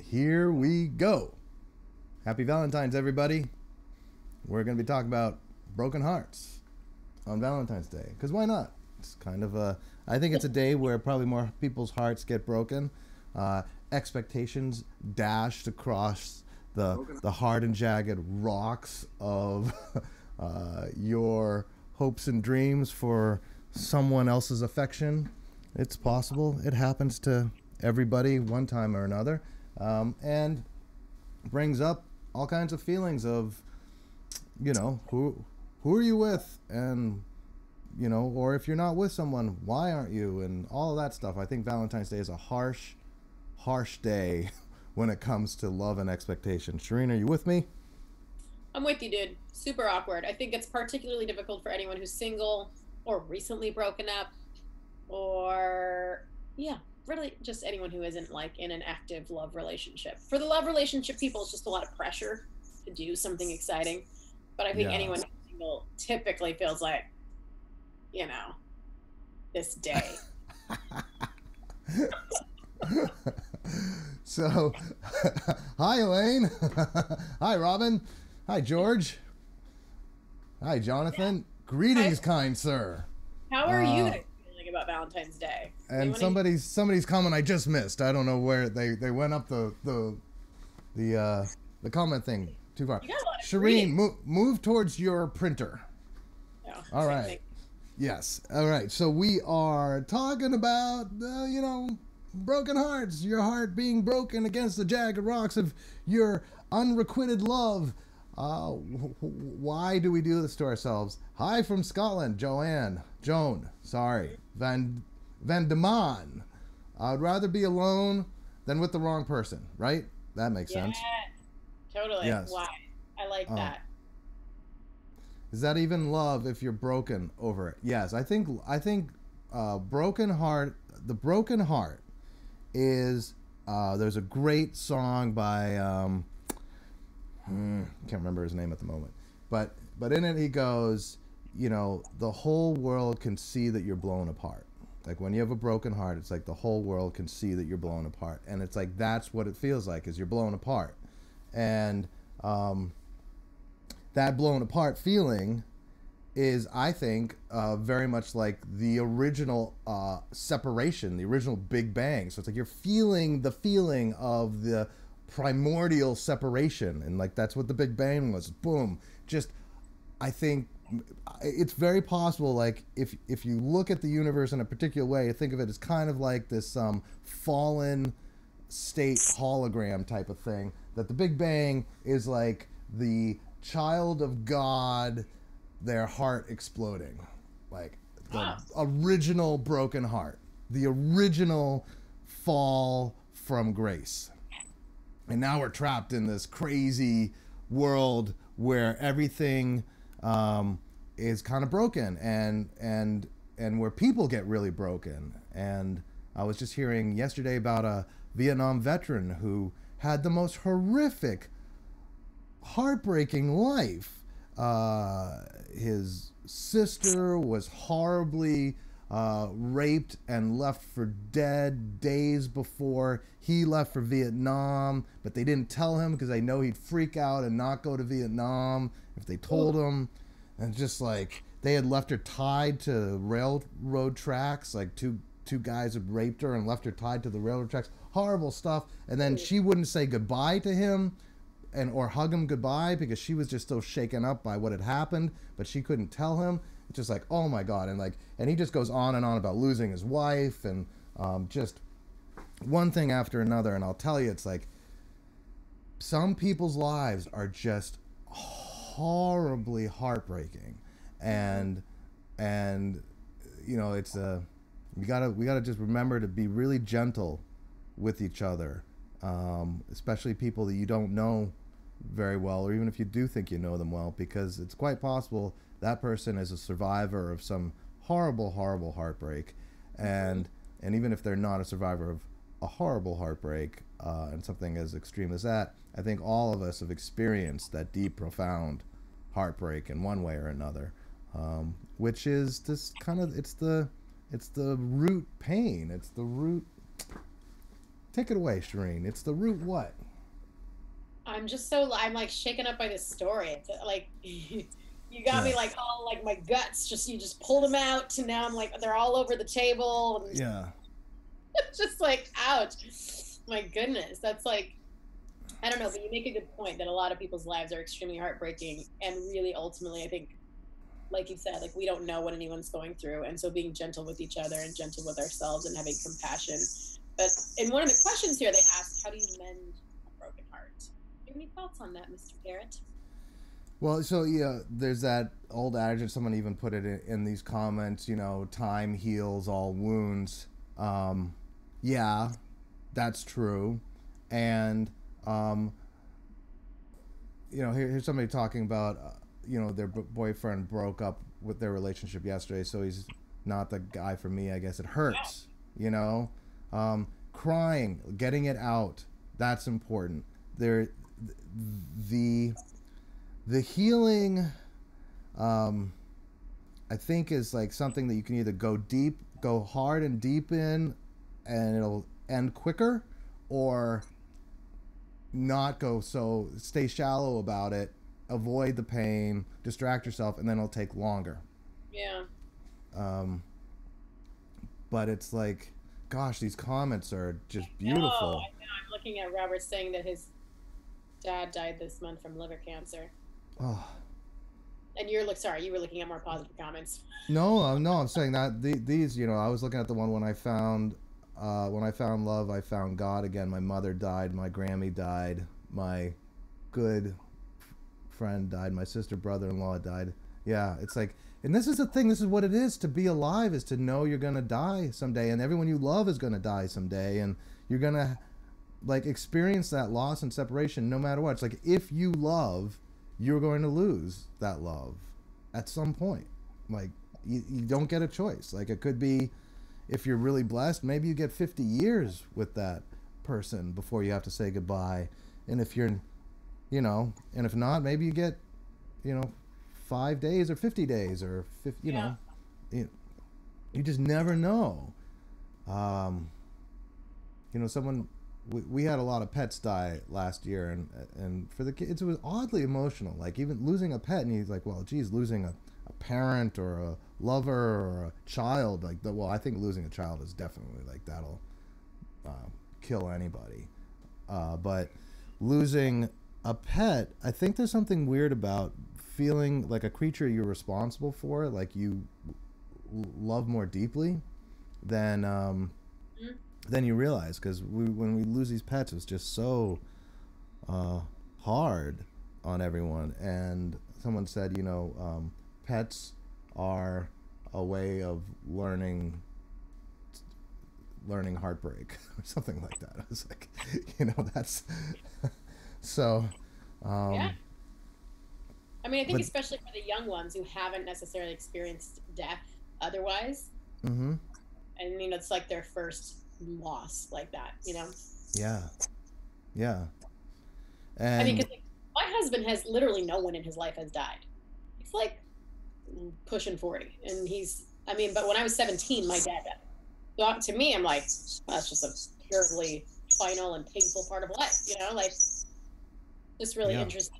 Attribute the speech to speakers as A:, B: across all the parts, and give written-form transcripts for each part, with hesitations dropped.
A: And here we go. Happy Valentine's, everybody. We're going to be talking about broken hearts on Valentine's Day. Because why not? It's kind of a... I think it's a day where probably more people's hearts get broken. Expectations dashed across the hard and jagged rocks of your hopes and dreams for someone else's affection. It's possible. It happens to everybody one time or another. And brings up all kinds of feelings of, you know, who are you with? And, you know, or if you're not with someone, why aren't you? And all of that stuff. I think Valentine's Day is a harsh day when it comes to love and expectation. Shireen, are you with me?
B: I'm with you, dude. Super awkward. I think it's particularly difficult for anyone who's single or recently broken up or, yeah, really just anyone who isn't like in an active love relationship. For the love relationship people, it's just a lot of pressure to do something exciting. But I think anyone who's single typically feels like, you know, this day.
A: So, hi, Elaine. Hi, Robin. Hi, George. Hi, Jonathan. Yeah. Greetings, kind sir.
B: How are you feeling about Valentine's Day?
A: And somebody's comment I just missed. I don't know where they went up the comment thing too far. Shireen, move towards your printer.
B: No,
A: all right.
B: Thing.
A: Yes. All right. So we are talking about you know, broken hearts. Your heart being broken against the jagged rocks of your unrequited love. Why do we do this to ourselves? Hi from Scotland, Joan, sorry, Van de Man. I'd rather be alone than with the wrong person, right? That makes sense.
B: Totally. Yes. Why? I like that.
A: Is that even love if you're broken over it? Yes, I think broken heart. The broken heart is there's a great song by can't remember his name at the moment, but in it he goes, you know, the whole world can see that you're blown apart. Like when you have a broken heart, it's like the whole world can see that you're blown apart, and it's like that's what it feels like, is you're blown apart. And that blown apart feeling is, I think, very much like the original separation, the original Big Bang. So it's like you're feeling the feeling of the primordial separation, and like that's what the Big Bang was. Boom. Just, I think it's very possible, like if you look at the universe in a particular way, think of it as kind of like this fallen state hologram type of thing, that the Big Bang is like the child of God, their heart exploding, like the original broken heart, the original fall from grace. And now we're trapped in this crazy world where everything is kind of broken, and where people get really broken. And I was just hearing yesterday about a Vietnam veteran who had the most horrific, heartbreaking life. His sister was horribly raped and left for dead days before he left for Vietnam, but they didn't tell him because they know he'd freak out and not go to Vietnam if they told him. And just like they had left her tied to railroad tracks, like two guys had raped her and left her tied to the railroad tracks. Horrible stuff. And then she wouldn't say goodbye to him or hug him goodbye because she was just so shaken up by what had happened, but she couldn't tell him. It's just like, oh my God. And he just goes on and on about losing his wife and just one thing after another. And I'll tell you, it's like some people's lives are just horribly heartbreaking. And you know, it's we gotta just remember to be really gentle with each other, especially people that you don't know very well, or even if you do think you know them well, because it's quite possible that person is a survivor of some horrible heartbreak, and even if they're not a survivor of a horrible heartbreak and something as extreme as that, I think all of us have experienced that deep, profound heartbreak in one way or another, which is this kind of, it's the root pain, it's the root Take it away, Shireen. It's the root what?
B: I'm like shaken up by this story. It's like you got
A: Yeah.
B: me like all like my guts. Just you just pulled them out, and now I'm like they're all over the table, and
A: Yeah.
B: it's just like ouch. My goodness, that's like I don't know, but you make a good point that a lot of people's lives are extremely heartbreaking, and really ultimately, I think, like you said, like we don't know what anyone's going through, and so being gentle with each other and gentle with ourselves and having compassion. But in one of the questions here, they asked, "How do you mend a broken heart?" Do you have any thoughts on that, Mr. Garrett?
A: Well, so yeah, there's that old adage. Someone even put it in these comments. Time heals all wounds. Yeah, that's true. And um, here's somebody talking about their boyfriend broke up with their relationship yesterday, so he's not the guy for me. I guess it hurts. Crying, getting it out. That's important. The the healing, I think, is like something that you can either go hard and deep in, and it'll end quicker, or not go so stay shallow about it, avoid the pain, distract yourself, and then it'll take longer.
B: Yeah.
A: But it's like, gosh, these comments are just
B: I know.
A: beautiful.
B: I'm looking at Robert saying that his dad died this month from liver cancer.
A: Oh.
B: And sorry, you were looking at more positive comments.
A: No, I'm saying that these, I was looking at the one when I found love, I found God again. My mother died, my Grammy died, my good friend died, my sister brother-in-law died. Yeah, it's like, and this is the thing, this is what it is to be alive, is to know you're gonna die someday, and everyone you love is gonna die someday, and you're gonna like experience that loss and separation no matter what. It's like, if you love, you're going to lose that love at some point. Like, you don't get a choice. Like, it could be, if you're really blessed, maybe you get 50 years with that person before you have to say goodbye. And if you're, and if not, maybe you get, 5 days or 50 days or 50, you just never know. Someone, we had a lot of pets die last year, and for the kids, it was oddly emotional. Like, even losing a pet, and he's like, well, geez, losing a parent or a lover or a child, I think losing a child is definitely like that'll kill anybody. But losing a pet, I think there's something weird about feeling like a creature you're responsible for, like you love more deeply than you realize. Because when we lose these pets, it's just so hard on everyone. And someone said, pets are a way of learning heartbreak or something like that. I was like, that's so.
B: Yeah. I mean, I think especially for the young ones who haven't necessarily experienced death otherwise.
A: Mm-hmm.
B: And it's like their first loss like that.
A: Yeah. Yeah. And
B: I mean, because my husband has literally no one in his life has died. He's like pushing 40, and but when I was 17, my dad died. So to me, I'm like, well, that's just a purely final and painful part of life, like just really interesting.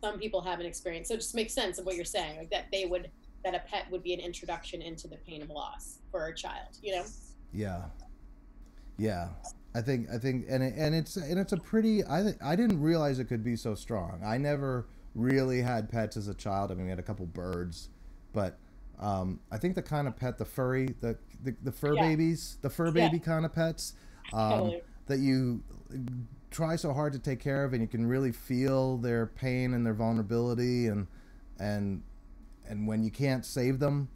B: Some people haven't experienced, so it just makes sense of what you're saying, like that a pet would be an introduction into the pain of loss for a child,
A: Yeah. I think, and it's a pretty. I didn't realize it could be so strong. I never really had pets as a child. I mean, we had a couple birds, but I think the kind of pet, the furry, the fur babies, the fur baby kind of pets, that you try so hard to take care of, and you can really feel their pain and their vulnerability, and when you can't save them,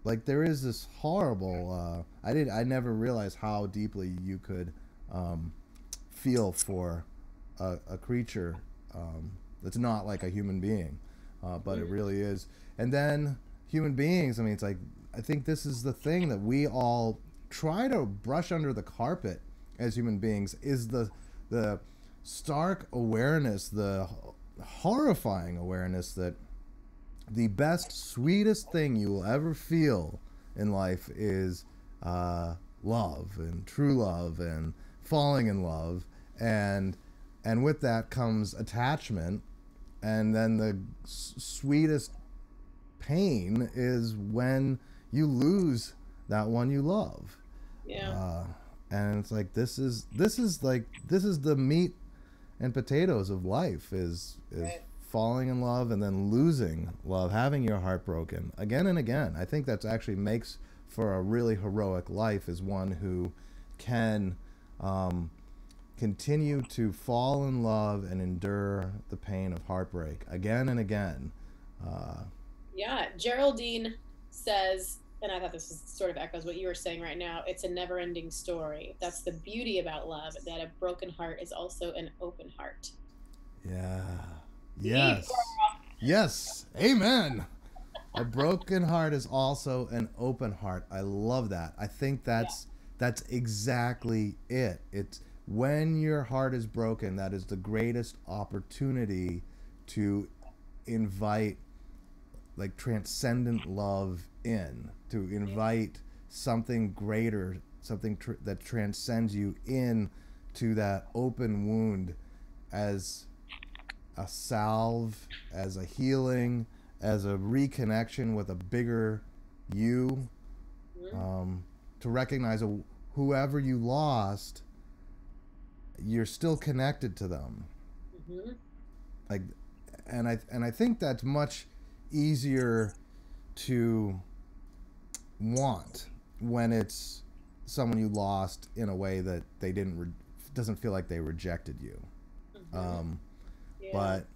A: like there is this horrible. I never realized how deeply you could feel for a creature that's not like a human being, but it really is. And then human beings, I mean, it's like, I think this is the thing that we all try to brush under the carpet as human beings, is the stark awareness, the horrifying awareness that the best, sweetest thing you will ever feel in life is love, and true love, and falling in love, and with that comes attachment, and then the sweetest pain is when you lose that one you love.
B: Yeah.
A: And it's like this is the meat and potatoes of life is
B: Right.
A: falling in love and then losing love, having your heart broken again and again. I think that's actually makes for a really heroic life, is one who can continue to fall in love and endure the pain of heartbreak again and again. Uh,
B: Yeah. Geraldine says, and I thought this was sort of echoes what you were saying right now. It's a never-ending story. That's the beauty about love, that a broken heart is also an open heart.
A: yeah.
B: Deep.
A: Yes. Yes. Amen. A broken heart is also an open heart. I love that. I think
B: Yeah.
A: that's exactly it. It's when your heart is broken, that is the greatest opportunity to invite like transcendent love in, to invite something greater, something that transcends you in to that open wound, as a salve, as a healing, as a reconnection with a bigger you,
B: Mhm.
A: to recognize whoever you lost, you're still connected to them.
B: Mhm.
A: Like, and I think that's much easier to want when it's someone you lost in a way that they doesn't feel like they rejected you.
B: Mhm.
A: Um,
B: Yeah.
A: but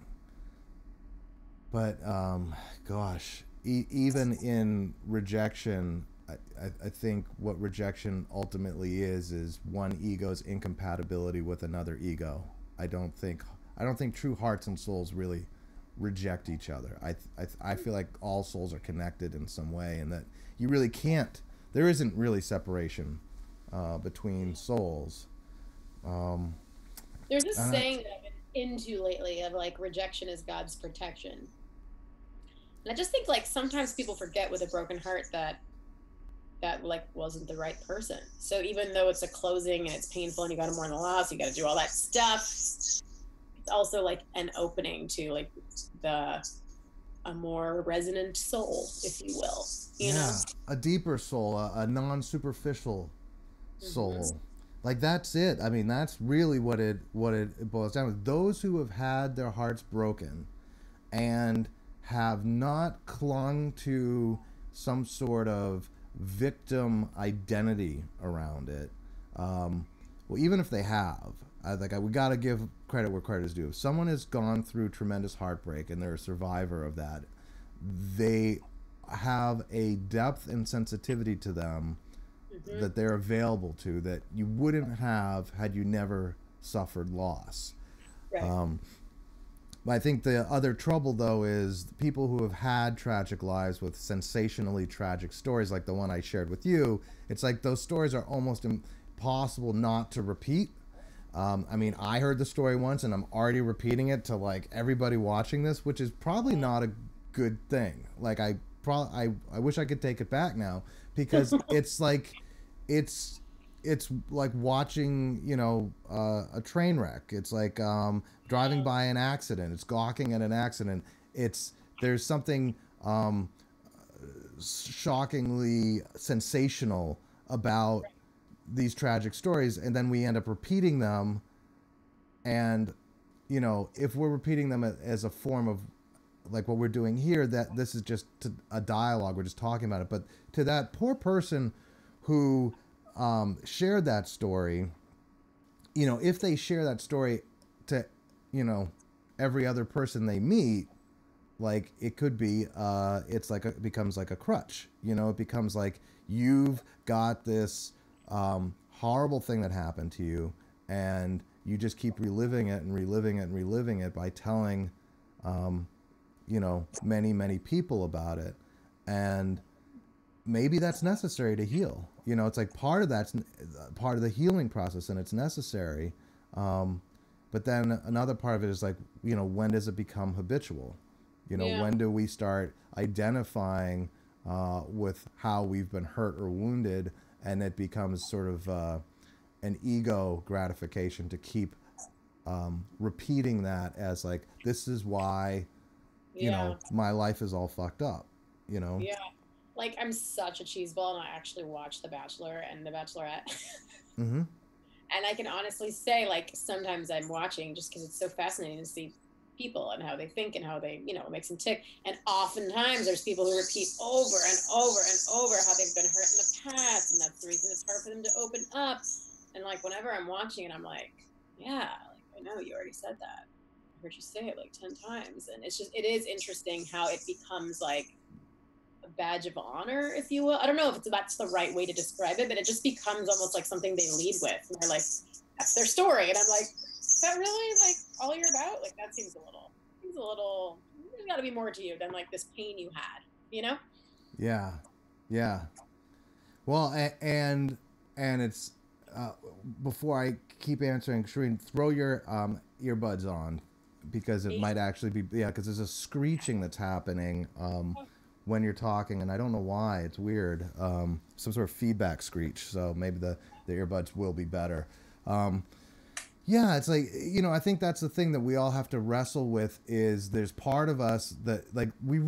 A: gosh, even in rejection, I think what rejection ultimately is one ego's incompatibility with another ego. I don't think true hearts and souls really reject each other. I feel like all souls are connected in some way, and that you really can't. There isn't really separation between souls. Um,
B: There's this
A: and I,
B: saying that I've been into lately of like rejection is God's protection. And I just think like sometimes people forget with a broken heart that that like wasn't the right person. So even though it's a closing and it's painful and you got to mourn the loss, you got to do all that stuff. It's also like an opening to like the a more resonant soul, if you will. You know.
A: yeah, a deeper soul, a non-superficial
B: Hmm.
A: soul. Like that's it. I mean, that's really what it boils down to. Those who have had their hearts broken and have not clung to some sort of victim identity around it. Well, even if they have, we got to give credit where credit is due. If someone has gone through tremendous heartbreak and they're a survivor of that, they have a depth and sensitivity to them
B: Hmm.
A: that they're available to that you wouldn't have had you never suffered loss.
B: Right.
A: Um, but I think the other trouble, though, is the people who have had tragic lives with sensationally tragic stories, like the one I shared with you. It's like those stories are almost impossible not to repeat. I mean, I heard the story once, and I'm already repeating it to like everybody watching this, which is probably not a good thing. Like I wish I could take it back now, because it's like it's it's like watching, a train wreck. It's like driving by an accident. It's gawking at an accident. It's There's something shockingly sensational about these tragic stories, and then we end up repeating them. And if we're repeating them as a form of like what we're doing here, that this is just a dialogue, we're just talking about it. But to that poor person who shared that story, if they share that story to you know every other person they meet, like it could be it becomes like a crutch. It becomes like you've got this horrible thing that happened to you, and you just keep reliving it and reliving it and reliving it by telling many many people about it. And maybe that's necessary to heal. It's like part of that's part of the healing process, and it's necessary. um, but then another part of it is like, when does it become habitual?
B: Yeah.
A: When do we start identifying with how we've been hurt or wounded, and it becomes sort of an ego gratification to keep repeating that as like, this is why, you
B: Yeah.
A: know, my life is all fucked up, you know?
B: Yeah. Like I'm such a cheeseball, and I actually watch The Bachelor and The Bachelorette.
A: Mm-hmm.
B: And I can honestly say, like, sometimes I'm watching just because it's so fascinating to see people and how they think and how they, it makes them tick. And oftentimes there's people who repeat over and over and over how they've been hurt in the past. And that's the reason it's hard for them to open up. And like, whenever I'm watching it, I'm like, yeah, like, I know you already said that. I heard you say it like 10 times. And it is interesting how it becomes like a badge of honor, if you will. I don't know if that's the right way to describe it, but it just becomes almost like something they lead with. And they're like, that's their story. And I'm like, is that really like all you're about? Like that seems a little, there's gotta be more to you than like this pain you had, you know?
A: Yeah. Yeah. Well, and it's before I keep answering, Shireen, throw your earbuds on because it might actually be, yeah, because there's a screeching that's happening when you're talking, and I don't know why. It's weird. Some sort of feedback screech. So maybe the earbuds will be better. Yeah, it's like, I think that's the thing that we all have to wrestle with is there's part of us that like we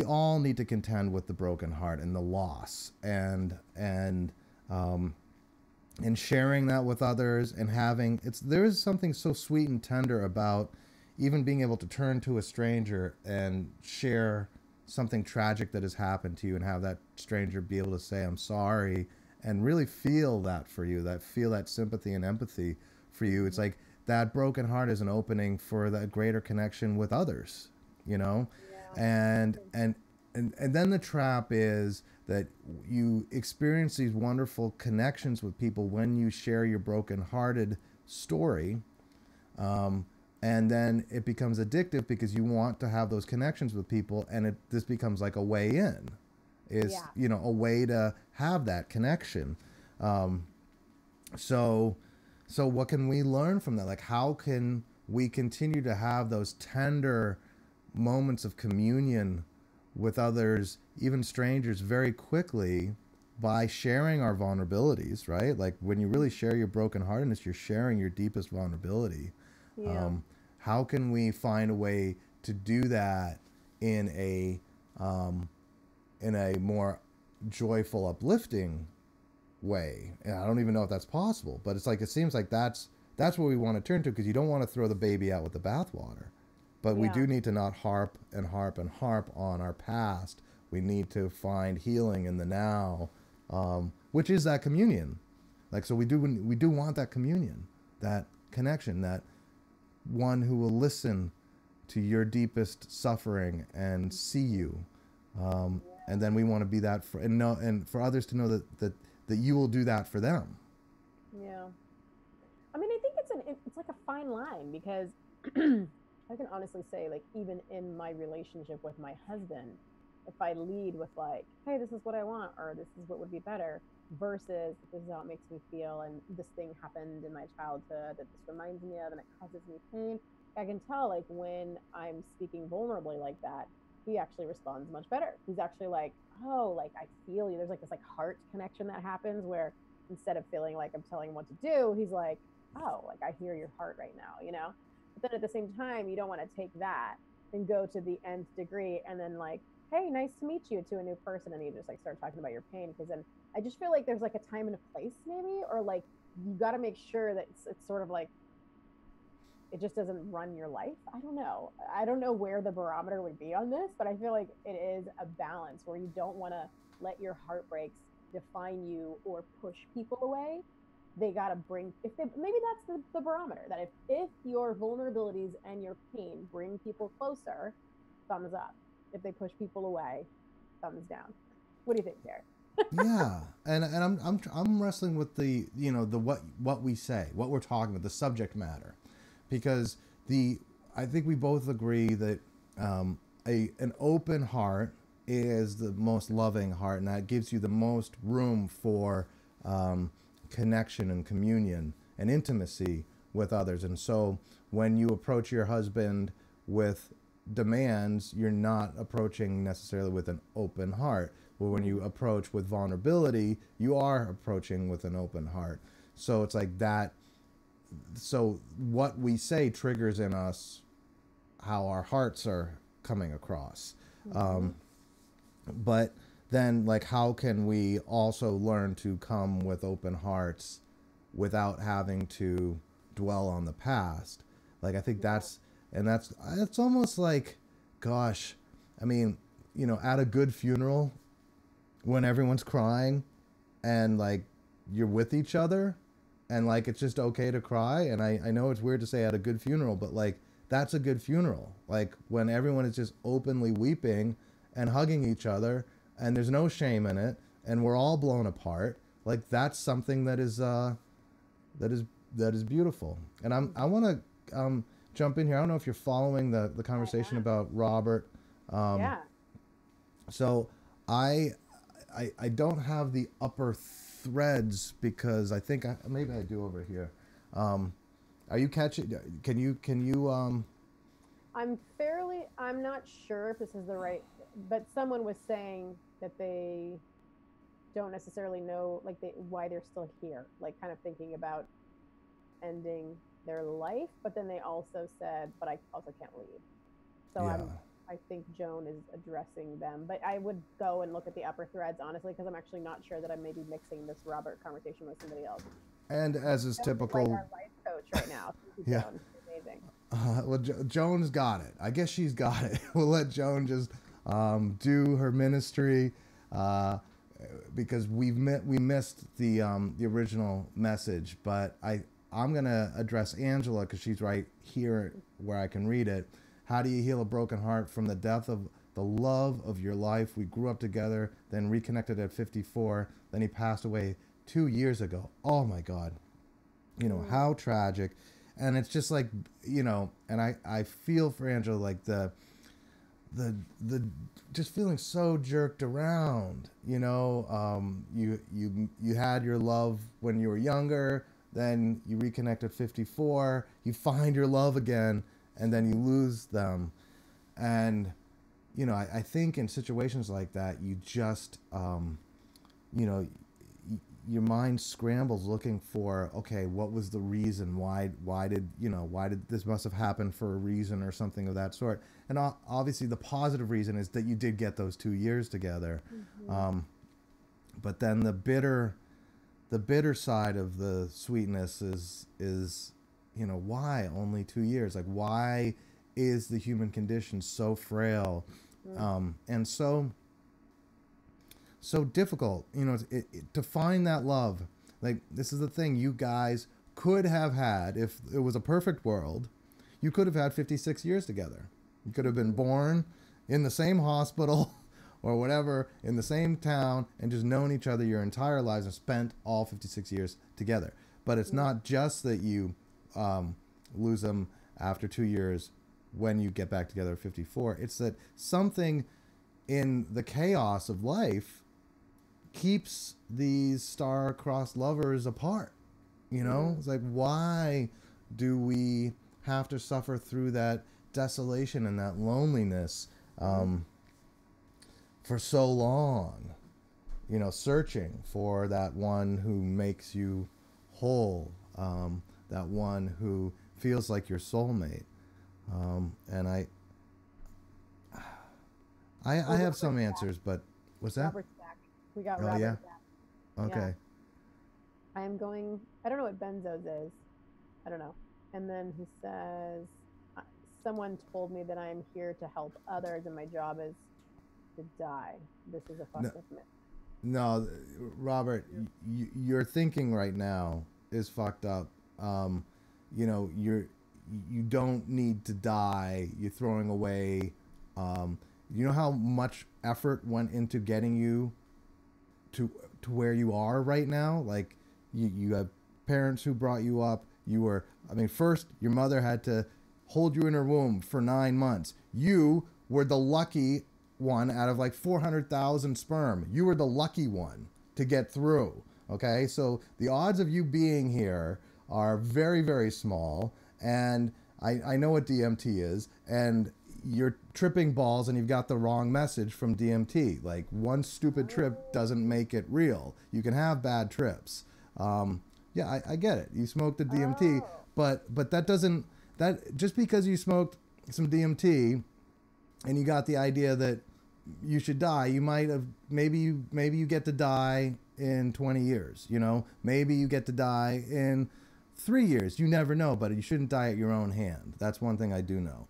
A: all need to contend with the broken heart and the loss and sharing that with others and there is something so sweet and tender about even being able to turn to a stranger and share something tragic that has happened to you and have that stranger be able to say, I'm sorry, and really feel that for you, feel that sympathy and empathy for you. It's like that broken heart is an opening for that greater connection with others,
B: Yeah.
A: and then the trap is that you experience these wonderful connections with people when you share your broken-hearted story, and then it becomes addictive because you want to have those connections with people, and this becomes like a way in, a way to have that connection. So what can we learn from that? Like, how can we continue to have those tender moments of communion with others, even strangers, very quickly by sharing our vulnerabilities, right? Like when you really share your brokenheartedness, you're sharing your deepest vulnerability.
B: Yeah.
A: How can we find a way to do that in a more joyful, uplifting way? And I don't even know if that's possible, but it's like it seems like that's what we want to turn to, because you don't want to throw the baby out with the bathwater. But we do need to not harp and harp and harp on our past. We need to find healing in the now, which is that communion. Like, so we do want that communion, that connection, that one who will listen to your deepest suffering and see you. And then we want to be that and for others to know that you will do that for them.
C: Yeah. I mean, I think it's like a fine line, because I can honestly say, like, even in my relationship with my husband, if I lead with like, hey, this is what I want, or this is what would be better, versus this is how it makes me feel, and this thing happened in my childhood that this reminds me of and it causes me pain, I can tell, like, when I'm speaking vulnerably like that, he actually responds much better. He's actually like, oh, like, I feel you. There's like this like heart connection that happens where instead of feeling like I'm telling him what to do, he's like, oh, like, I hear your heart right now, But then at the same time, you don't want to take that and go to the nth degree and then like, hey, nice to meet you, to a new person, and you just like start talking about your pain, because then I just feel like there's like a time and a place, maybe, or like you got to make sure that it's sort of like it just doesn't run your life. I don't know where the barometer would be on this, but I feel like it is a balance where you don't want to let your heartbreaks define you or push people away. They got to maybe that's the barometer, that if your vulnerabilities and your pain bring people closer, thumbs up. If they push people away, thumbs down. What do you think, Jared?
A: Yeah, and I'm wrestling with the what we say, what we're talking about, the subject matter, because I think we both agree that an open heart is the most loving heart, and that gives you the most room for connection and communion and intimacy with others. And so when you approach your husband with demands, you're not approaching necessarily with an open heart. But when you approach with vulnerability, you are approaching with an open heart. So it's like that. So what we say triggers in us how our hearts are coming across. But then, like, how can we also learn to come with open hearts without having to dwell on the past? Like, I think that's almost like, gosh, I mean, you know, at a good funeral when everyone's crying and like you're with each other and like it's just okay to cry. And I know it's weird to say at a good funeral, but like that's a good funeral. Like when everyone is just openly weeping and hugging each other and there's no shame in it and we're all blown apart. Like that's something that is beautiful. And I want to jump in here. I don't know if you're following the conversation about Robert.
C: Yeah.
A: So I don't have the upper threads because I think maybe I do over here. Are you catching? Can you?
C: I'm not sure if this is the right, but someone was saying that they don't necessarily know like why they're still here, like kind of thinking about ending their life, but then they also said, but I also can't leave. So
A: Yeah.
C: I think Joan is addressing them, but I would go and look at the upper threads honestly because I'm actually not sure that I may be mixing this Robert conversation with somebody else.
A: And as is typical,
C: like our life coach right now. Thank you,
A: Yeah.
C: Joan. Amazing.
A: Well, Joan's got it. I guess she's got it. We'll let Joan just do her ministry because we missed the original message. But I'm gonna address Angela because she's right here where I can read it. How do you heal a broken heart from the death of the love of your life? We grew up together, then reconnected at 54. Then he passed away 2 years ago. Oh my God. You know, how tragic. And it's just like, you know, and I feel for Angela, like the just feeling so jerked around, you know. You had your love when you were younger, then you reconnect at 54, you find your love again, and then you lose them. And, you know, I think in situations like that, you just, you know, your mind scrambles looking for, okay, what was the reason? Why did this must have happened for a reason or something of that sort? And obviously the positive reason is that you did get those 2 years together. But then the bitter side of the sweetness is, you know, why only 2 years? Like, why is the human condition so frail and so difficult, you know, to find that love? Like, this is the thing, you guys could have had, if it was a perfect world, you could have had 56 years together. You could have been born in the same hospital or whatever, in the same town, and just known each other your entire lives and spent all 56 years together. But it's not just that you lose them after 2 years when you get back together at 54. It's that something in the chaos of life keeps these star-crossed lovers apart. You know, it's like, why do we have to suffer through that desolation and that loneliness for so long? You know, searching for that one who makes you whole, that one who feels like your soulmate. And I have some answers, but what's that?
C: Robert's back. We got Robert
A: yeah?
C: back.
A: Okay.
C: Yeah. I don't know what benzos is. I don't know. And then he says, someone told me that I am here to help others and my job is to die. This is a fucked up myth.
A: No, Robert, your thinking right now is fucked up. You know, you don't need to die. You're throwing away. You know how much effort went into getting you to where you are right now? Like, you have parents who brought you up. First, your mother had to hold you in her womb for 9 months. You were the lucky one out of like 400,000 sperm. You were the lucky one to get through. Okay, so the odds of you being here are very, very small. And I know what DMT is, and you're tripping balls and you've got the wrong message from DMT. Like, one stupid trip doesn't make it real. You can have bad trips. Yeah, I get it. You smoked the DMT,
C: Oh.
A: but that doesn't, that just because you smoked some DMT and you got the idea that you should die, you might have, maybe you get to die in 20 years, you know, maybe you get to die in 3 years. You never know, but you shouldn't die at your own hand. That's one thing I do know.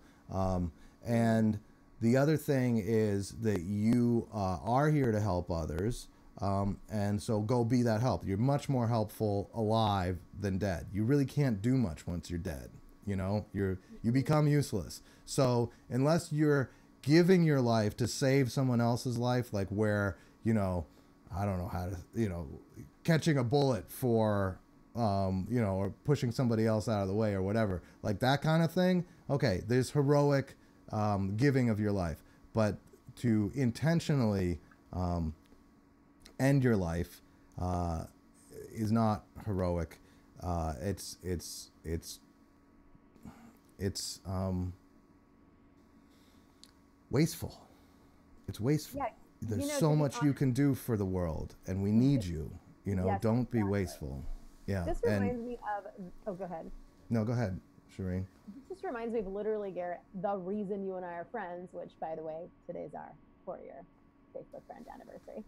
A: And the other thing is that you are here to help others. And so go be that help. You're much more helpful alive than dead. You really can't do much once you're dead. You know, you become useless. So unless you're giving your life to save someone else's life, like where, you know, I don't know how to, you know, catching a bullet for, you know, or pushing somebody else out of the way or whatever, like that kind of thing. Okay, there's heroic giving of your life, but to intentionally end your life is not heroic. It's wasteful. It's wasteful.
C: Yeah,
A: There's
C: you know,
A: so
C: to be
A: much you
C: honest,
A: can do for the world, and we need you. You know,
C: yes,
A: don't be
C: exactly.
A: wasteful. Yeah.
C: This
A: And
C: reminds me of. Oh, go ahead.
A: no, go ahead, Shireen.
C: This just reminds me of literally, Garrett, the reason you and I are friends. Which, by the way, today's our 4-year Facebook friend anniversary.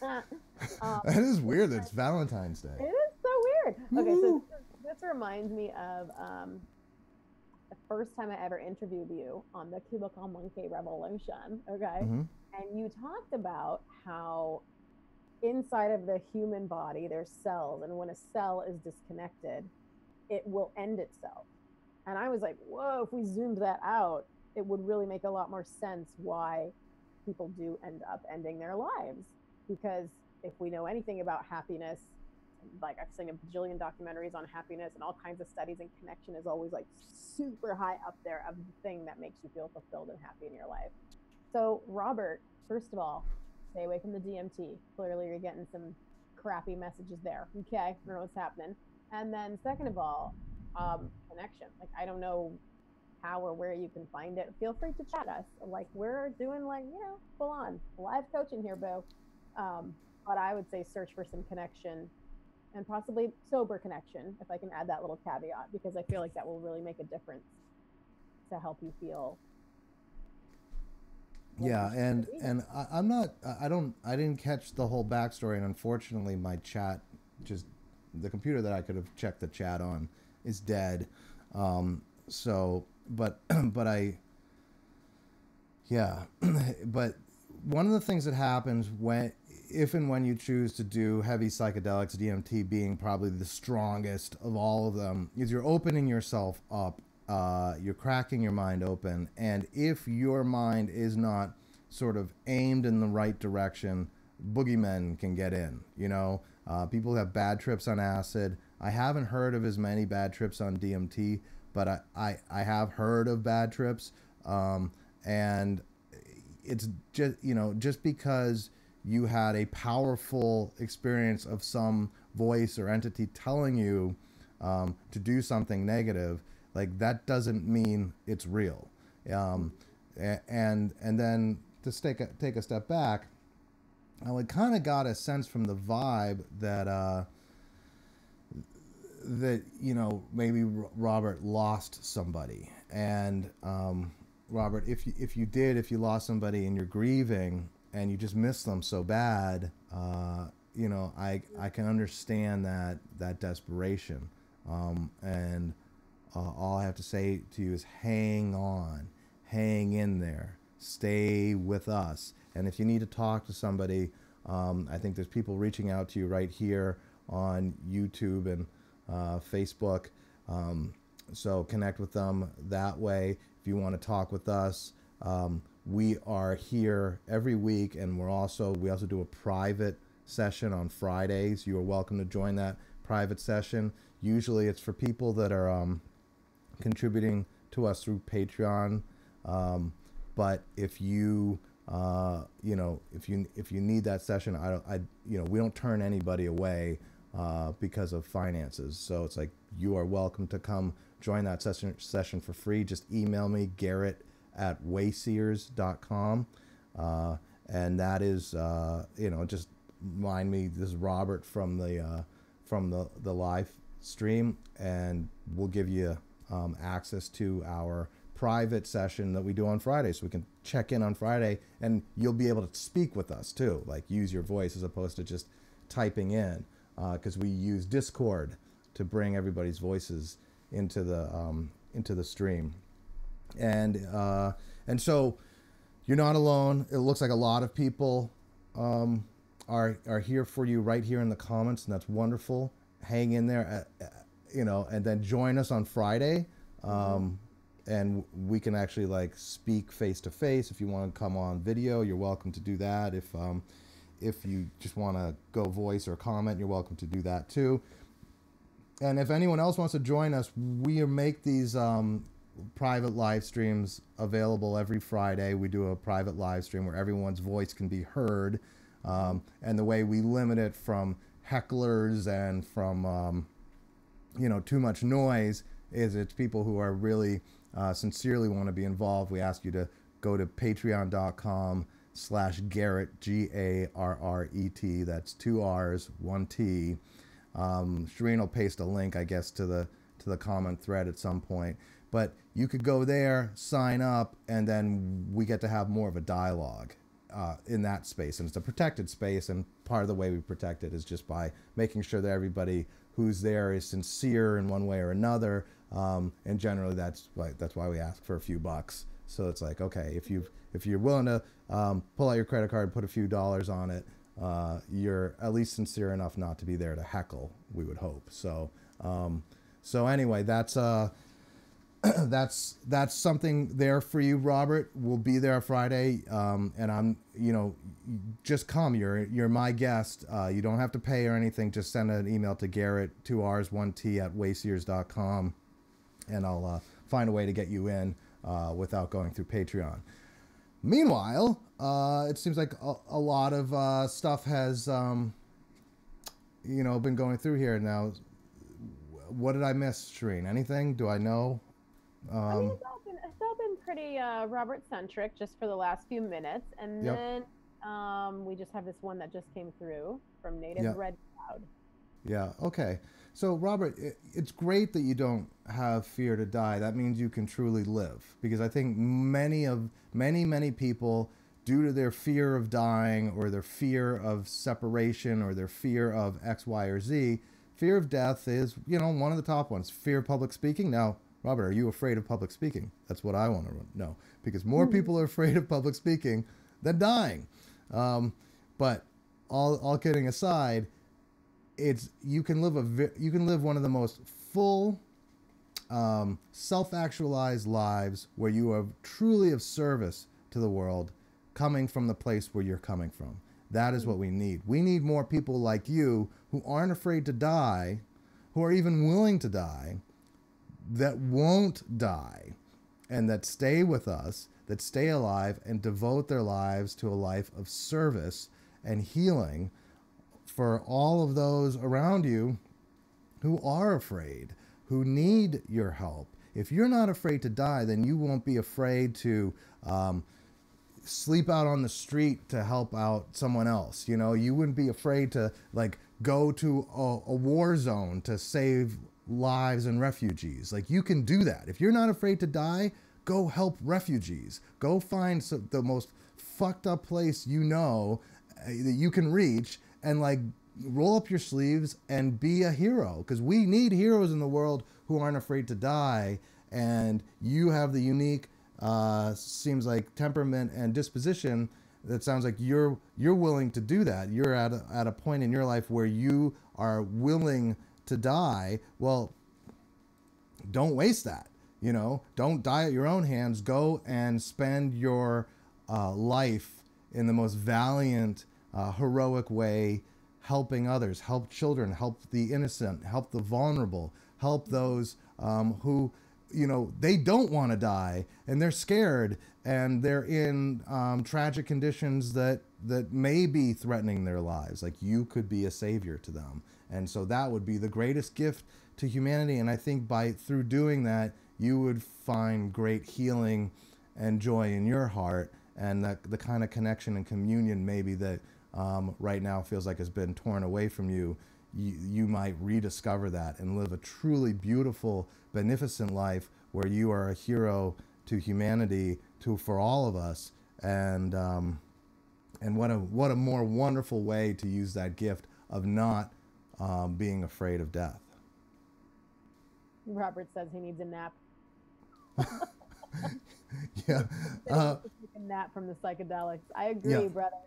A: That is weird. It's Valentine's
C: It
A: Day.
C: is so weird. Okay, so
A: Woo.
C: this reminds me of the first time I ever interviewed you on the Cubicle Monkey Revolution. Okay,
A: Hmm.
C: and you talked about how inside of the human body there's cells, and when a cell is disconnected, it will end itself. And I was like, whoa, if we zoomed that out, it would really make a lot more sense why people do end up ending their lives. Because if we know anything about happiness, like I've seen a bajillion documentaries on happiness and all kinds of studies, and connection is always like super high up there of the thing that makes you feel fulfilled and happy in your life. So, Robert, first of all, stay away from the DMT. Clearly, you're getting some crappy messages there. Okay, I don't know what's happening. And then, second of all, connection. Like, I don't know how or where you can find it. Feel free to chat us. Like, we're doing, like, you know, full on live coaching here, boo. But I would say search for some connection, and possibly sober connection, if I can add that little caveat, because I feel like that will really make a difference to help you feel like
A: Yeah,
C: you should
A: and
C: be.
A: and I'm not. I didn't catch the whole backstory, and unfortunately, my chat, just the computer that I could have checked the chat on, is dead. So, but but yeah, but one of the things that happens when, if and when you choose to do heavy psychedelics, DMT being probably the strongest of all of them, is you're opening yourself up. You're cracking your mind open, and if your mind is not sort of aimed in the right direction, boogeymen can get in. You know, people have bad trips on acid. I haven't heard of as many bad trips on DMT, but I have heard of bad trips, and it's just, you know, just because you had a powerful experience of some voice or entity telling you to do something negative, like that doesn't mean it's real. And then to take a step back, I kind of got a sense from the vibe that that, you know, maybe Robert lost somebody. And Robert, if you lost somebody and you're grieving and you just miss them so bad, you know, I can understand that desperation. And all I have to say to you is hang on, hang in there, stay with us. And if you need to talk to somebody, I think there's people reaching out to you right here on YouTube and Facebook. So connect with them that way. If you want to talk with us, we are here every week, and we also do a private session on Fridays. You are welcome to join that private session. Usually it's for people that are contributing to us through Patreon. But if you you know, if you need that session, we don't turn anybody away because of finances. So it's like, you are welcome to come join that session for free. Just email me, Garrett@Wayseers.com. And that is, you know, just remind me, this is Robert from from the live stream, and we'll give you access to our private session that we do on Friday, so we can check in on Friday, and you'll be able to speak with us too, like use your voice as opposed to just typing in, because we use Discord to bring everybody's voices into the stream. And so you're not alone. It looks like a lot of people are here for you right here in the comments, and that's wonderful. Hang in there, and then join us on Friday. And we can actually like speak face to face. If you want to come on video, you're welcome to do that. If you just want to go voice or comment, you're welcome to do that too. And if anyone else wants to join us, we make these private live streams available every Friday. We do a private live stream where everyone's voice can be heard. And the way we limit it from hecklers and from too much noise is it's people who are really sincerely want to be involved. We ask you to go to patreon.com/Garrett, Garret. That's 2 R's, 1 T. Shireen will paste a link, I guess, to the comment thread at some point. But you could go there, sign up, and then we get to have more of a dialogue in that space. And it's a protected space, and part of the way we protect it is just by making sure that everybody who's there is sincere in one way or another. And generally that's why we ask for a few bucks. So it's like, okay, if you're willing to pull out your credit card, put a few dollars on it, you're at least sincere enough not to be there to heckle, we would hope. So anyway, that's that's something there for you, Robert. We'll be there Friday, and I'm, just come. You're my guest. You don't have to pay or anything. Just send an email to Garrett, 2 R's, 1 T at Wayseers.com, and I'll find a way to get you in without going through Patreon. Meanwhile, it seems like a lot of stuff has, been going through here now. What did I miss, Shireen? Anything? Do I know?
C: I mean, it's all been pretty Robert-centric just for the last few minutes. And then we just have this one that just came through from Native Red Cloud. Yeah, okay.
A: So, Robert, it's great that you don't have fear to die. That means you can truly live. Because I think many people, due to their fear of dying or their fear of separation or their fear of X, Y, or Z, fear of death is, one of the top ones. Fear of public speaking. Now, Robert, are you afraid of public speaking? That's what I want to know. Because more people are afraid of public speaking than dying. But all kidding aside, you can live one of the most full, self-actualized lives where you are truly of service to the world, coming from the place where you're coming from. That is what we need. We need more people like you who aren't afraid to die, who are even willing to die, that won't die, and that stay with us, that stay alive and devote their lives to a life of service and healing for all of those around you who are afraid, who need your help. If you're not afraid to die, then you won't be afraid to sleep out on the street to help out someone else. You wouldn't be afraid to go to a war zone to save lives and refugees. You can do that. If you're not afraid to die, go help refugees. Go find the most fucked up place that you can reach, and roll up your sleeves and be a hero, because we need heroes in the world who aren't afraid to die. And you have the unique seems like temperament and disposition that sounds like you're willing to do that. You're at a point in your life where you are willing to die. Well, don't waste that. Don't die at your own hands. Go and spend your life in the most valiant, heroic way, helping others, help children, help the innocent, help the vulnerable, help those who, they don't want to die and they're scared and they're in tragic conditions that may be threatening their lives. You could be a savior to them. And so that would be the greatest gift to humanity. And I think through doing that, you would find great healing and joy in your heart, and the kind of connection and communion maybe that right now feels like has been torn away from you. you might rediscover that and live a truly beautiful, beneficent life where you are a hero to humanity, for all of us. And what a more wonderful way to use that gift of not being afraid of death.
C: Robert says he needs a nap.
A: Yeah.
C: Take a nap from the psychedelics. I agree, brother.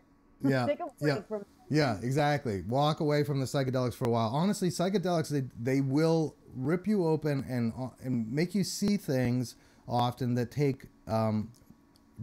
A: Yeah.
C: Take a break from.
A: Yeah, exactly. Walk away from the psychedelics for a while. Honestly, psychedelics, they will rip you open and make you see things often that take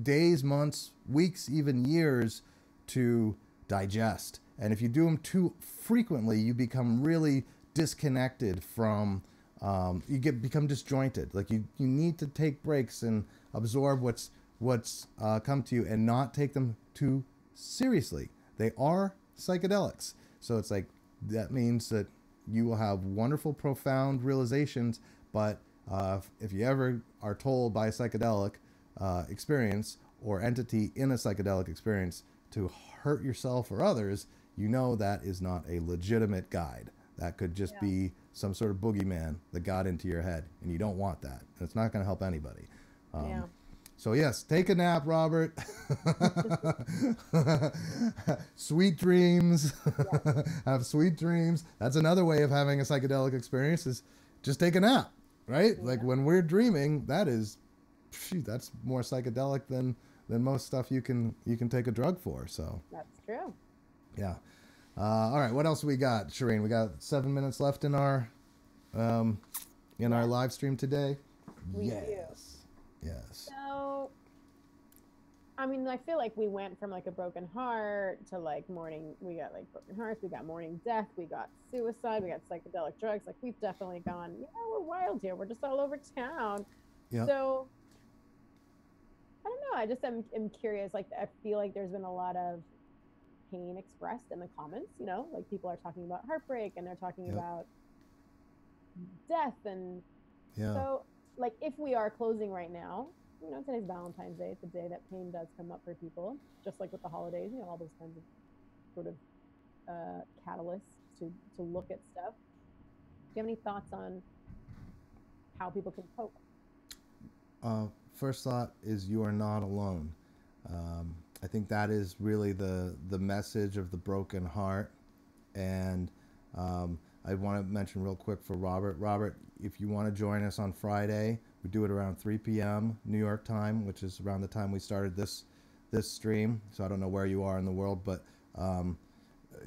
A: days, months, weeks, even years to digest. And if you do them too frequently, you become really disconnected from, become disjointed. Like you need to take breaks and absorb what's come to you and not take them too seriously. They are psychedelics. So it's like, that means that you will have wonderful, profound realizations. But if you ever are told by a psychedelic experience or entity in a psychedelic experience to hurt yourself or others, you know that is not a legitimate guide. That could just be some sort of boogeyman that got into your head, and you don't want that. And it's not going to help anybody. So yes, take a nap, Robert. Sweet dreams. Have sweet dreams. That's another way of having a psychedelic experience, is just take a nap, right? Yeah. Like when we're dreaming, that's more psychedelic than most stuff you can take a drug for. So
C: that's true.
A: Yeah. All right. What else we got, Shireen? We got 7 minutes left in our our live stream today.
C: We do.
A: Yes.
C: So, I mean, I feel like we went from like a broken heart to like mourning. We got like broken hearts. We got mourning death. We got suicide. We got psychedelic drugs. Like we've definitely gone. We're wild here. We're just all over town. Yeah. So, I don't know. I just am curious. Like I feel like there's been a lot of pain expressed in the comments. Like people are talking about heartbreak and they're talking about death and so. Like if we are closing right now, today's Valentine's Day. It's a day that pain does come up for people, just like with the holidays, all those kinds of sort of catalysts to look at stuff. Do you have any thoughts on how people can cope?
A: First thought is you are not alone. I think that is really the message of the broken heart. And I want to mention real quick for Robert. Robert, if you want to join us on Friday, we do it around 3 p.m. New York time, which is around the time we started this stream. So I don't know where you are in the world, but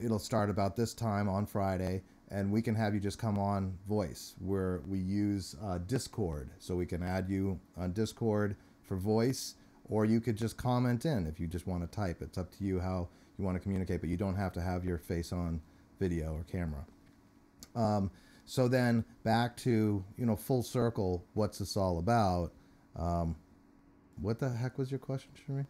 A: it'll start about this time on Friday, and we can have you just come on voice, where we use Discord. So we can add you on Discord for voice, or you could just comment in if you just want to type. It's up to you how you want to communicate, but you don't have to have your face on video or camera. So then back to, full circle, what's this all about? What the heck was your question, Shireen?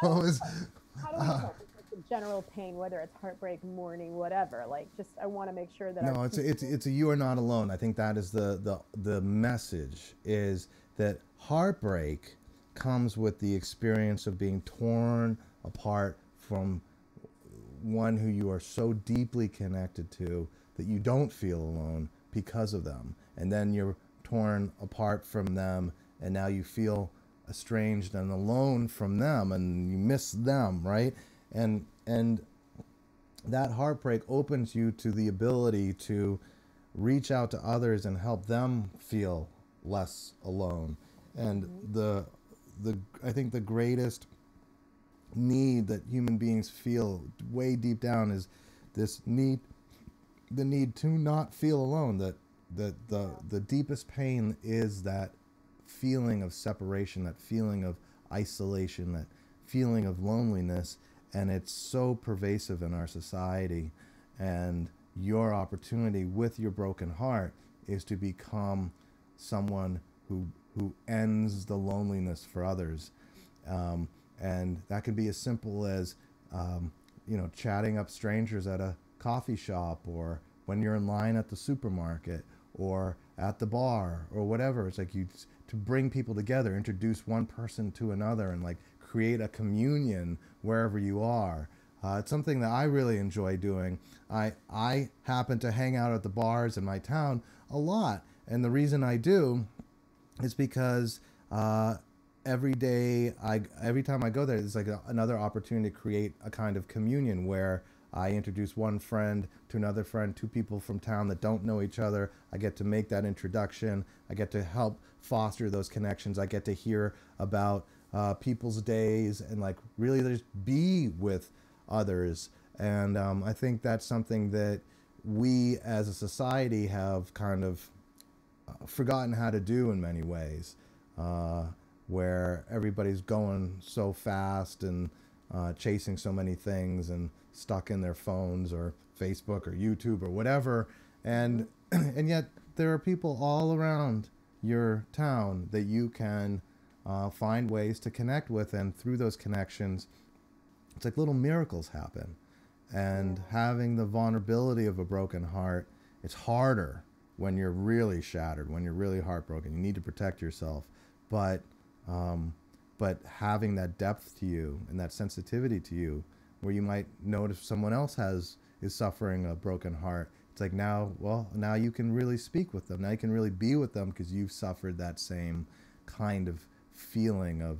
C: How do we cope with general pain, whether it's heartbreak, mourning, whatever? Like, just I want to make sure that
A: it's a you are not alone. I think that is the message, is that heartbreak comes with the experience of being torn apart from one who you are so deeply connected to that you don't feel alone because of them. And then you're torn apart from them, and now you feel estranged and alone from them, and you miss them, right? And that heartbreak opens you to the ability to reach out to others and help them feel less alone. And I think the greatest need that human beings feel way deep down is this need, the need to not feel alone. That the deepest pain is that feeling of separation, that feeling of isolation, that feeling of loneliness, and it's so pervasive in our society. And your opportunity with your broken heart is to become someone who ends the loneliness for others. And that can be as simple as, chatting up strangers at a coffee shop, or when you're in line at the supermarket, or at the bar, or whatever. It's like to bring people together, introduce one person to another, and like create a communion wherever you are. It's something that I really enjoy doing. I happen to hang out at the bars in my town a lot, and the reason I do is because every time I go there, it's like another opportunity to create a kind of communion where I introduce one friend to another friend, two people from town that don't know each other. I get to make that introduction. I get to help foster those connections. I get to hear about people's days and like really just be with others. And I think that's something that we as a society have kind of forgotten how to do in many ways, where everybody's going so fast and chasing so many things and stuck in their phones or Facebook or YouTube or whatever, and yet there are people all around your town that you can find ways to connect with, and through those connections it's like little miracles happen. And having the vulnerability of a broken heart, it's harder when you're really shattered, when you're really heartbroken. You need to protect yourself, but having that depth to you and that sensitivity to you, where you might notice someone else is suffering a broken heart. It's like now you can really speak with them. Now you can really be with them because you've suffered that same kind of feeling of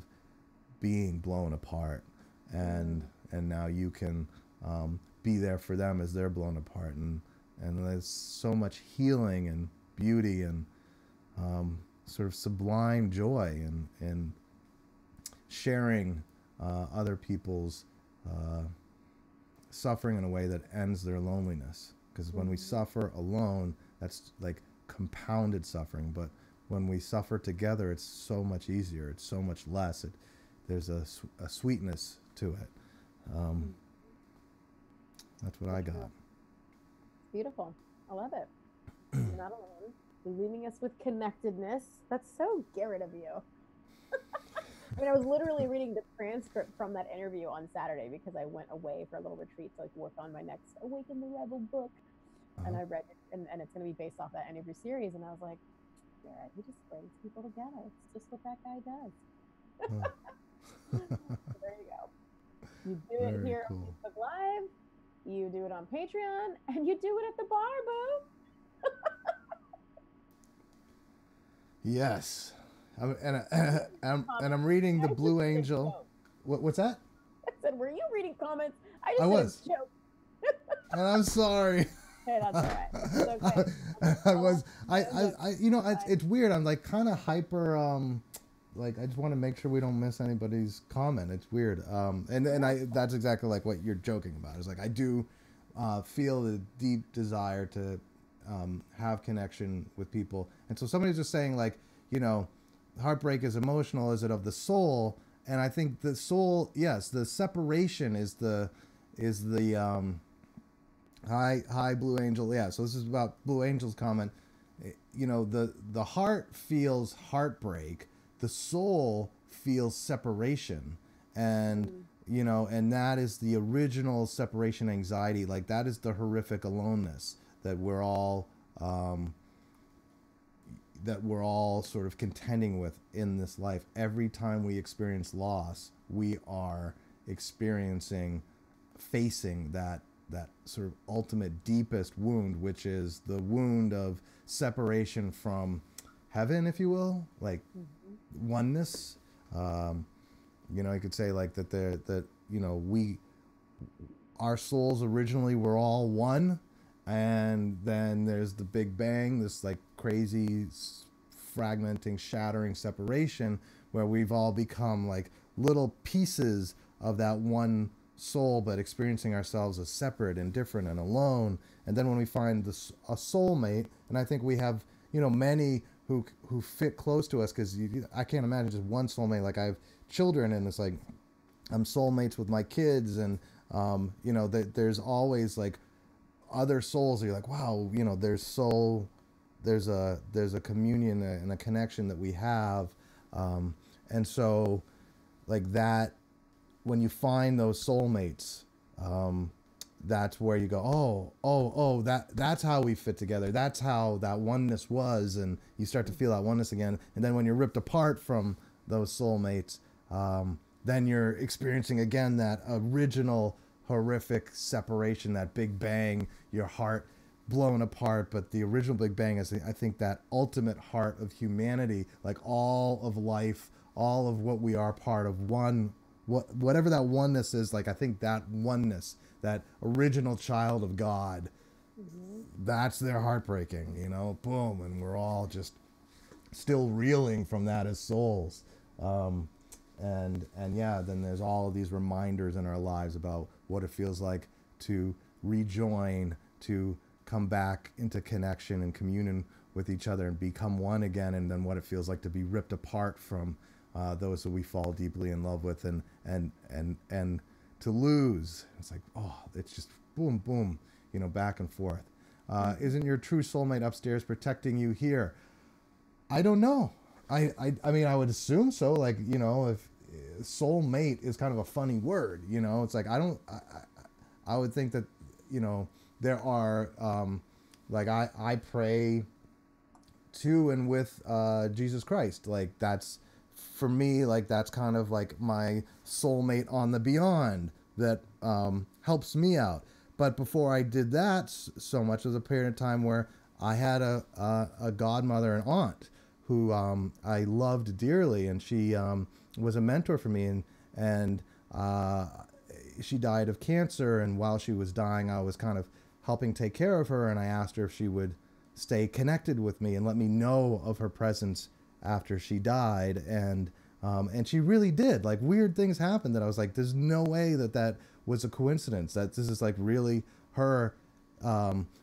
A: being blown apart, and now you can be there for them as they're blown apart, and there's so much healing and beauty and sort of sublime joy in sharing other people's suffering in a way that ends their loneliness. Because when we suffer alone, that's like compounded suffering. But when we suffer together, it's so much easier. It's so much less. There's a sweetness to it. That's what I got.
C: Beautiful. I love it. You're not alone. You're leaving us with connectedness. That's so Garrett of you. I mean, I was literally reading the transcript from that interview on Saturday because I went away for a little retreat to like work on my next Awaken the Rebel book. And I read it, and it's going to be based off that interview series. And I was like, Garrett, he just brings people together. It's just what that guy does. So there you go. You do it
A: Very
C: here
A: cool.
C: on Facebook Live. You do it on Patreon, and you do it at the bar, boo.
A: Yes. I'm reading the Blue Angel. What's that?
C: I said, were you reading comments? I
A: was.
C: Joke.
A: And I'm sorry.
C: Hey, that's all right. It's okay.
A: It's weird. I'm like kind of hyper. Like I just want to make sure we don't miss anybody's comment. It's weird. That's exactly like what you're joking about. It's like I do feel the deep desire to have connection with people, and so somebody's just saying like, heartbreak is emotional. Is it of the soul? And I think the soul, yes, the separation is the hi Blue Angel. Yeah, so this is about Blue Angel's comment. The heart feels heartbreak. The soul feels separation, and and that is the original separation anxiety. Like that is the horrific aloneness that we're all sort of contending with in this life. Every time we experience loss, we are facing that sort of ultimate deepest wound, which is the wound of separation from heaven, if you will, like oneness. You could say like that our souls originally were all one, and then there's the Big Bang, this like crazy fragmenting, shattering separation where we've all become like little pieces of that one soul, but experiencing ourselves as separate and different and alone. And then when we find a soulmate, and I think we have many who fit close to us, because I can't imagine just one soulmate. Like I have children, and it's like I'm soulmates with my kids, and there's always like other souls that you're like, wow, there's a communion and a connection that we have, and so like that, when you find those soulmates, that's where you go, that's how we fit together. That's how that oneness was, and you start to feel that oneness again. And then when you're ripped apart from those soulmates, then you're experiencing again that original horrific separation, that big bang, your heart blown apart. But the original Big Bang is, I think, that ultimate heart of humanity, like all of life, all of what we are, part of one, whatever that oneness is. Like, I think that oneness, that original child of God, that's their heartbreaking, you know, boom. And we're all just still reeling from that as souls. And yeah, then there's all of these reminders in our lives about what it feels like to rejoin, to come back into connection and communion with each other and become one again, and then what it feels like to be ripped apart from those that we fall deeply in love with, and to lose. It's like, oh, it's just boom, boom, you know, back and forth. Isn't your true soulmate upstairs protecting you here? I don't know. I mean, I would assume so. Like, you know, if soulmate is kind of a funny word, you know, it's like, I would think that, you know, there are, like, I pray to and with Jesus Christ. Like, that's, for me, like, that's kind of like my soulmate on the beyond that helps me out. But before I did that so much, there was a period of time where I had a godmother and aunt who I loved dearly, and she was a mentor for me, and she died of cancer, and while she was dying, I was kind of helping take care of her, and I asked her if she would stay connected with me and let me know of her presence after she died, and she really did. Like, weird things happened that I was like, there's no way that was a coincidence, that this is like really her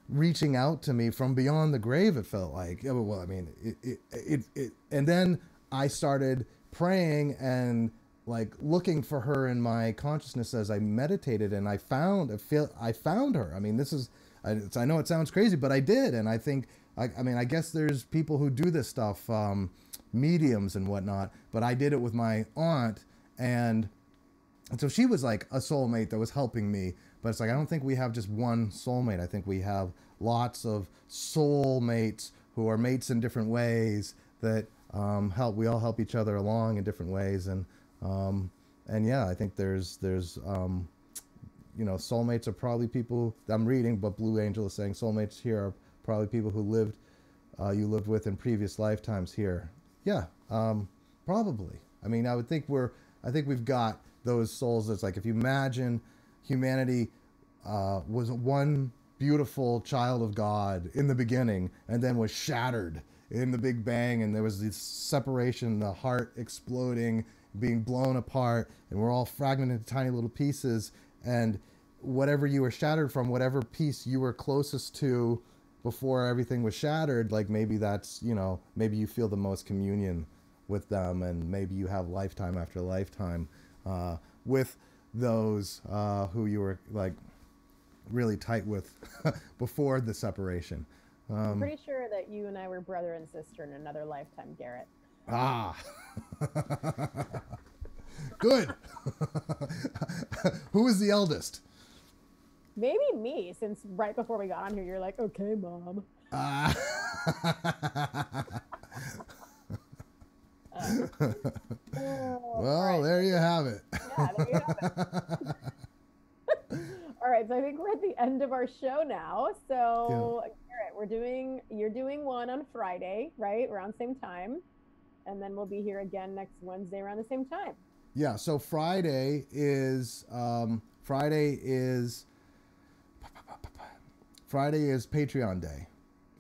A: reaching out to me from beyond the grave. It felt like, yeah, well, I mean, it and then I started praying and like looking for her in my consciousness as I meditated, and I found her. I mean, this is, I know it sounds crazy, but I did. And I think, I mean, I guess there's people who do this stuff, mediums and whatnot, but I did it with my aunt, and so she was like a soulmate that was helping me. But it's like, I don't think we have just one soulmate. I think we have lots of soulmates who are mates in different ways that we all help each other along in different ways. And yeah, I think there's you know, soulmates are probably people, I'm reading, but Blue Angel is saying soulmates here are probably people who you lived with in previous lifetimes here. Yeah, probably. I mean, I think we've got those souls. That's like, if you imagine humanity was one beautiful child of God in the beginning, and then was shattered in the Big Bang, and there was this separation, the heart exploding, being blown apart, and we're all fragmented into tiny little pieces, and whatever you were shattered from, whatever piece you were closest to before everything was shattered, like, maybe that's, you know, maybe you feel the most communion with them, and maybe you have lifetime after lifetime with those who you were like really tight with before the separation.
C: I'm pretty sure that you and I were brother and sister in another lifetime, Garrett.
A: Ah, good. Who was the eldest?
C: Maybe me, since right before we got on here, you're like, okay, Mom.
A: Well, right. There you have it.
C: Yeah, there you have it. All right, so I think we're at the end of our show now. So, Garrett, you're doing one on Friday, right? Around the same time. And then we'll be here again next Wednesday around the same time.
A: Yeah, so Friday is Patreon Day.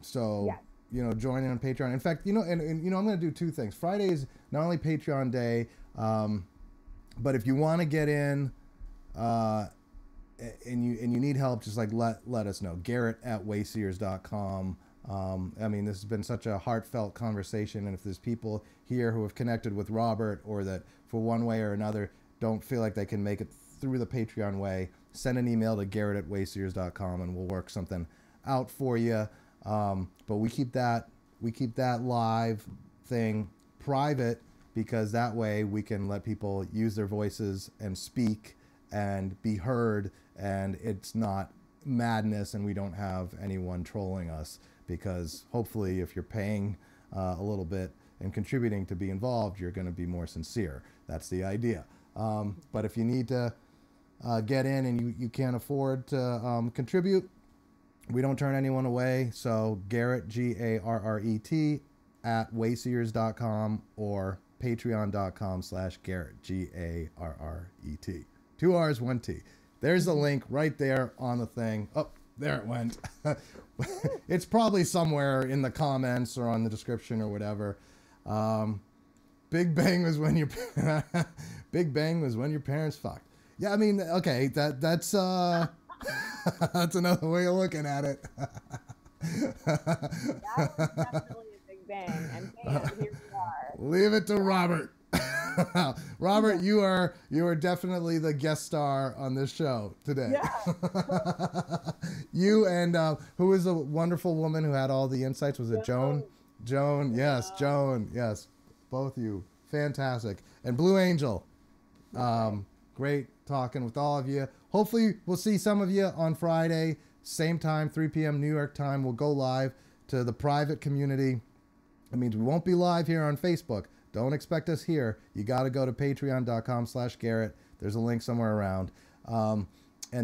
A: So, yes. You know, join in on Patreon. In fact, you know, and you know, I'm going to do two things. Friday is not only Patreon Day, but if you want to get in, and you need help, just like let us know. Garrett@Wayseers.com. I mean, this has been such a heartfelt conversation, and if there's people here who have connected with Robert, or that for one way or another don't feel like they can make it through the Patreon way, send an email to Garrett@Wayseers.com, and we'll work something out for you. But we keep that live thing private, because that way we can let people use their voices and speak and be heard, and it's not madness, and we don't have anyone trolling us, because hopefully if you're paying a little bit and contributing to be involved, you're going to be more sincere. That's the idea. But if you need to get in and you can't afford to contribute, we don't turn anyone away. So Garrett, Garret, at Wayseers.com or patreon.com/Garrett, Garret. 2 R's, 1 T. There's a link right there on the thing. Oh, there it went. It's probably somewhere in the comments or on the description or whatever. Big Bang was when your Big Bang was when your parents fucked. Yeah, I mean, okay, that's that's another way of looking at it.
C: That was definitely a big bang, and bam, here we are.
A: Leave it to Robert. Robert, you are definitely the guest star on this show today.
C: Yeah.
A: You and who was a wonderful woman who had all the insights? Was it Joan? Joan, yes, Joan, yes. Both of you, fantastic. And Blue Angel, great talking with all of you. Hopefully, we'll see some of you on Friday, same time, 3 p.m. New York time. We'll go live to the private community. It means we won't be live here on Facebook. Don't expect us here. You got to go to patreon.com/Garrett. There's a link somewhere around. And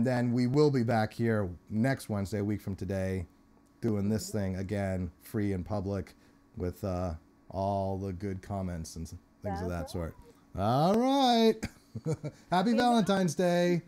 A: then we will be back here next Wednesday, a week from today, doing this thing again, free and public, with all the good comments and things of that sort. All right. Happy Valentine's Day.